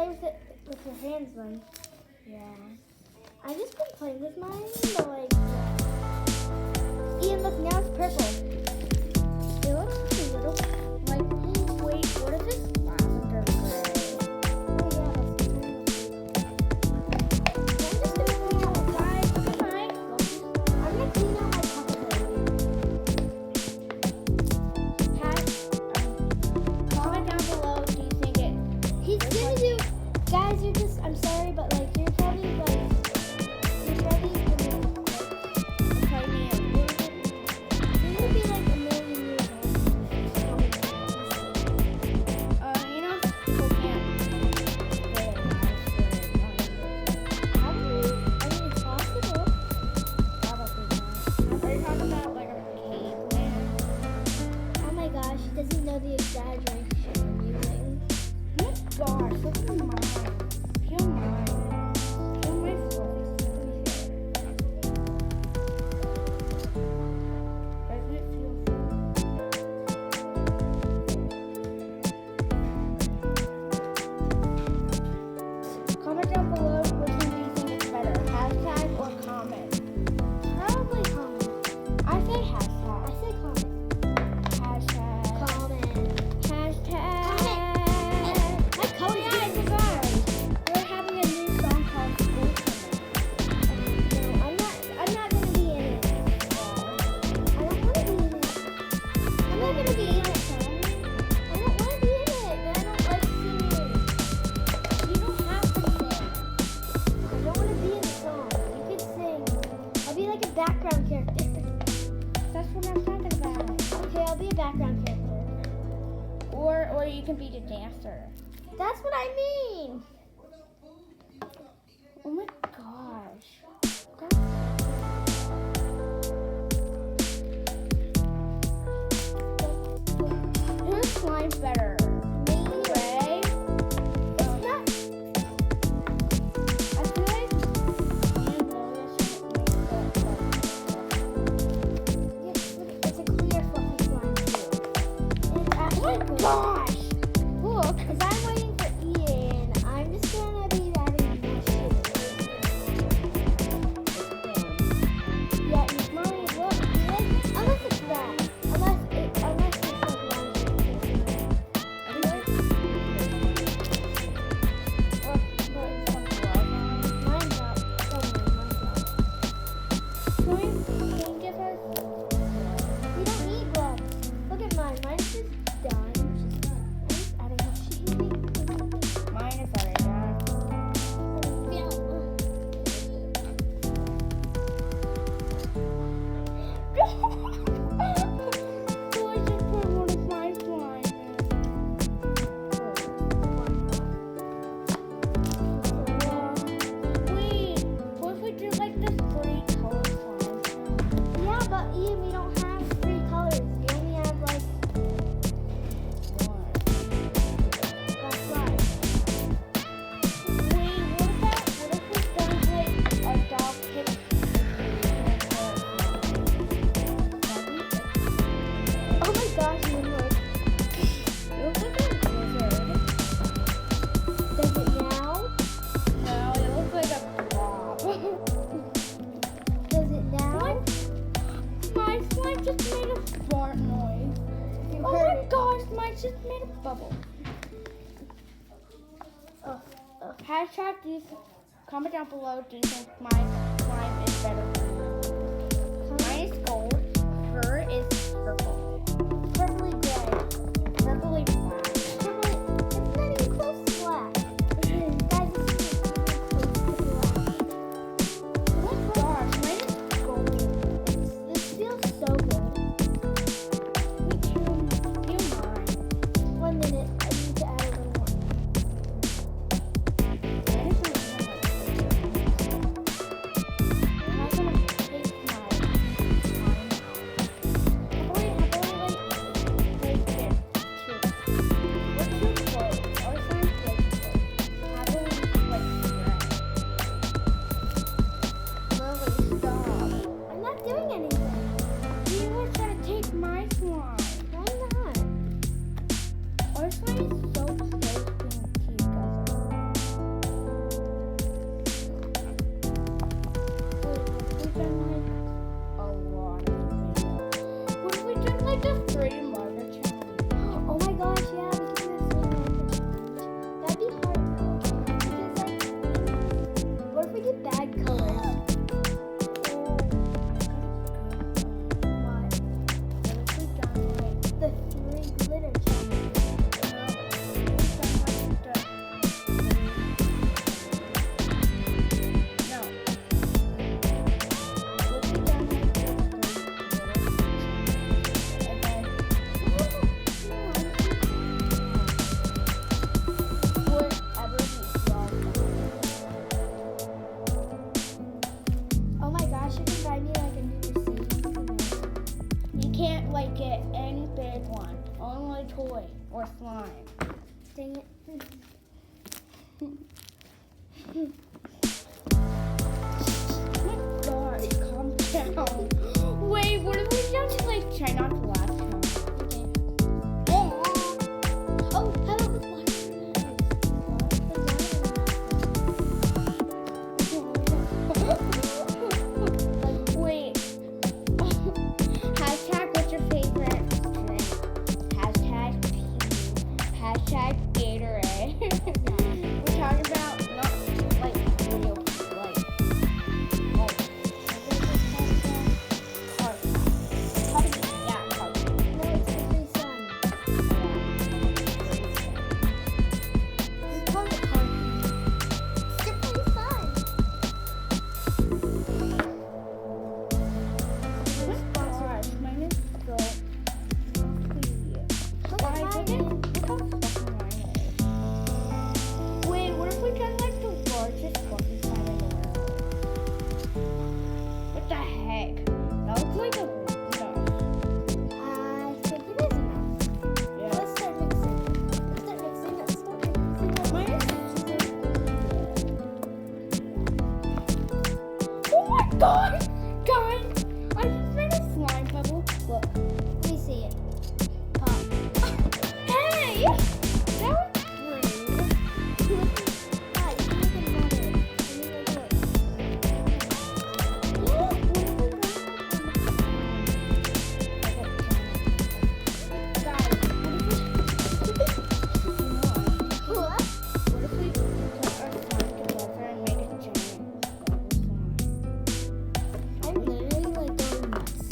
with it with your hands, then. Yeah. I've just been playing with mine, but like, yeah. Ian, look, now it's purple. It looks a little like, wait, what is this? Lavender gray. Oh yeah, that's I'm just gonna clean out my guys. I'm gonna clean out my coffee. Comment down below. Do you think it? He's gonna do. Guys, you're just. I'm sorry, but like you're probably like. Doesn't know the exaggeration I'm using. Oh my gosh, look at mine. Feel mine. Feel my voice. Doesn't it feel good? Comment down below which one do you think is better, hashtag or comment? Probably comment. I say hashtag. I say comment. Background character. That's what I'm talking about. Okay, I'll be a background character. Or you can be the dancer. That's what I mean. Oh my gosh. Whose slime's better? Me, Ray? It's not. I feel like gosh! Look, as I'm waiting for Ian, I'm just gonna be adding more shit. Yeah, and mommy, look, unless it's that. Unless it's like mine's up. Don't worry, mine's up. Can you give us? We don't need gloves. Look at mine. Mine's just done. Mine is already done. So I just put one of my slime Wait, what if we do like this 3 color slime? Yeah, but Ian, we don't have 3 colors. We only have like just made a bubble. Hashtag, comment down below, do you think my slime is better? Mine is gold, her is purple. Purpley gray. Purpley black. Purpley, it's not even close to black. Guys, it's not even close to black. Oh my gosh, mine is gold. This feels so good. Feel mine. 1 minute, I need to add a little more. How can like a free marker challenge. Oh my gosh, yeah, we can do a free marker challenge. That'd be hard though. Because like, what if we get bad colors? What? What if we done like The 3 glitter challenge. Oh my gosh, you can buy me like a new receipt. You can't like get any big one, only toy or slime. Dang it. God, calm down. Wait, what if we just like try not to laugh too much? Oh, how about with watermelon? Wait. Hashtag what's your favorite drink? Hashtag pee. Hashtag Gatorade. We're talking about not like real pee, like what is this hashtag? Carbon. Yeah, carbon. No, it's the free sun. We call it carbon. It's the free sun. Gosh, mine is so Look at mine. Wait, what if we done like the largest fluffy slime in the world? What the heck? That looks like a no. I think it is enough. Yeah. Let's start mixing. Let's start mixing. Mine is oh my god! Guys, I just made a slime bubble. Look. Let me see it. Pop. Hey! That was rude. Ah, you can make another. And then like What if we put our slime together and make a giant bubble slime? I'm literally like going nuts.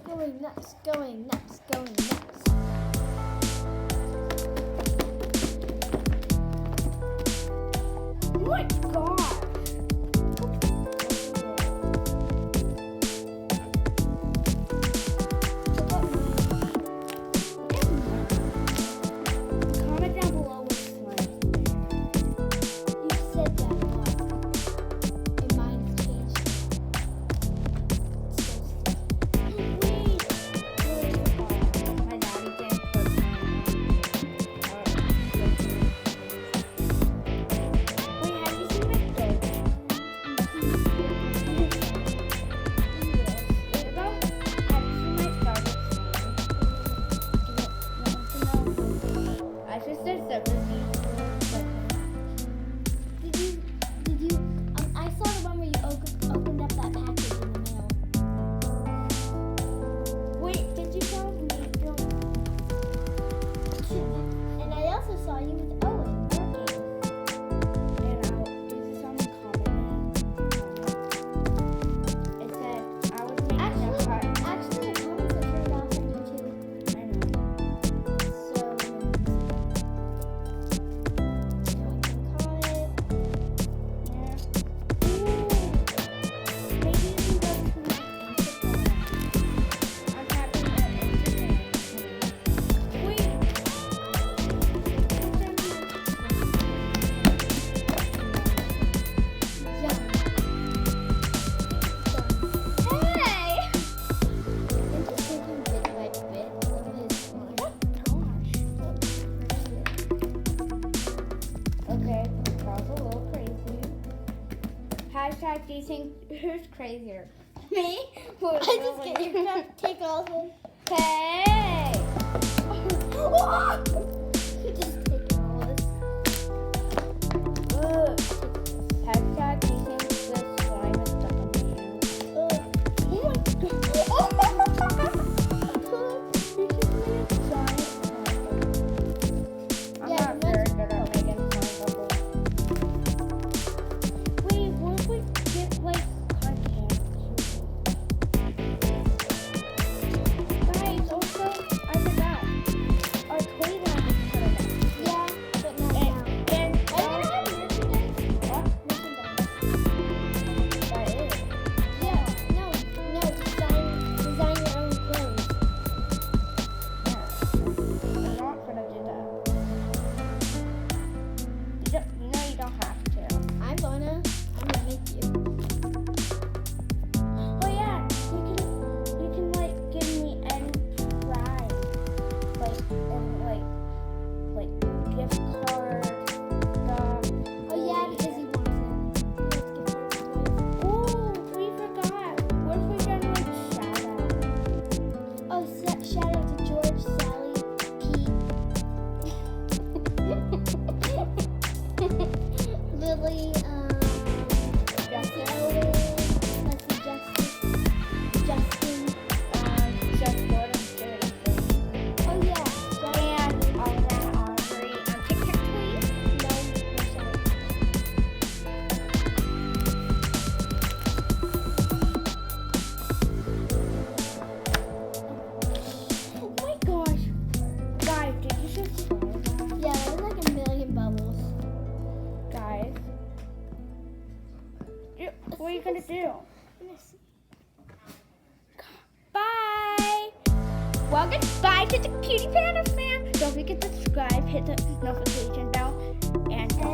Going nuts, going nuts, going nuts. Oh my god! Look at mine. Comment down below what slime. You said that part. And mine's changed. It's so sticky. My daddy didn't put wait, have you seen my goat? I just said Did you, I saw the one where you opened up that package in the mail. wait, did you tell me? And I also saw you with Owen working. And this is on the comment. It said I was making a cut. Actually, the comments are turned off on YouTube. I know. So, no one can comment. Yeah. Maybe you can go to my Instagram. I'm having an Instagram. Wait. Yeah. Hey! I'm just taking bit by bit of his slime. Okay, that was a little crazy. Hashtag, do you think who's crazier? Me? I just get you to take all of it. Hey! Just take all of it. Hashtag, do you thank you. Oh yeah, you can like give me any prize, like gift card stuff. Oh yeah, because he wants it. Oh, we forgot. What if we done like shout out? Oh, shout out to George, Sally, Pete, Lily, Jesse Owen, Leslie Justice, Justin. Just Gordon Stewart. Oh yeah, And Alana Aubrey on TikTok, please. No, sorry. Oh my gosh. Guys, did you just Yeah, that was like a million bubbles. guys? What are you gonna do? Let me see. Bye. Well, goodbye to the Cutie Panda fam. Don't forget to subscribe, hit the notification bell, and don't